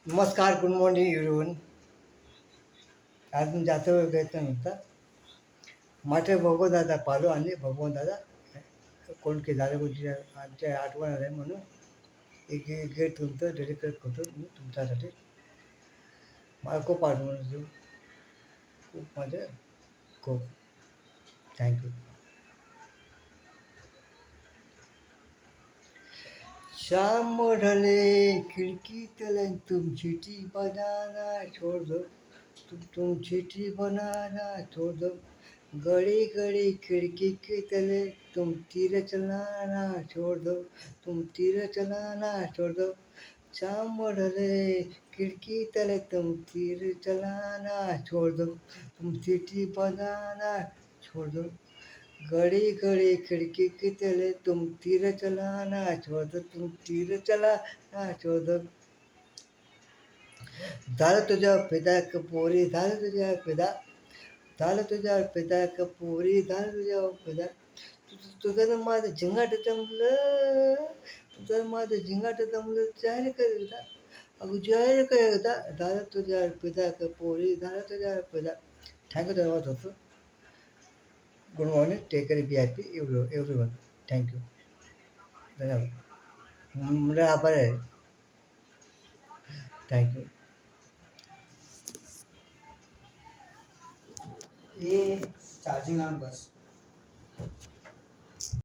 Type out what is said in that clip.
नमस्कार, good morning everyone. आज मी जास्त वेळ घेतला नव्हता. माझे भगवंदादा पालो आणि भगवंदादा कोण की झालं गोष्टी आमच्या आठवण आहे म्हणून एक गेट तुमचं डेडिकेट करतो मी तुमच्यासाठी. मला खूप आठवण होती. खूप माझं खूप थँक्यू. शाम ढले खिड़की तले तुम चिट्ठी बनाना छोड़ दो. तुम चिट्ठी बनाना छोड़ दो. घड़ी घड़ी खिड़की के तले तुम तीर चलाना छोड़ दो. तुम तीर चलाना छोड़ दो. शाम ढले खिड़की तले तुम तीर चलाना छोड़ दो. तुम चिट्ठी बनाना छोड़ दो. घड़ी घड़ी खिड़की के तले तुम तीर चलाना छोड़ दो. तुम तीर चलाना छोड़ दो. झालं तुझ्या फिदा पोरी, झालं तुझ्या फिदा, झालं तुझ्या फिदा पोरी, झालं तुझ्या फिदा. तुझं माझं झिंगाट जमलं, तुझं माझं झिंगाट जमलं, जाहीर कर एकदा, अगं जाहीर कर एकदा. झालं तुझ्या फिदा पोरी, झालं तुझ्या फिदा. थँक्यू धन्यवाद होतो. Good morning, take care, be happy everyone. Thank you धन्यवाद. म्हणजे आभार आहे. थँक्यू. ये चार्जिंग लावून बस.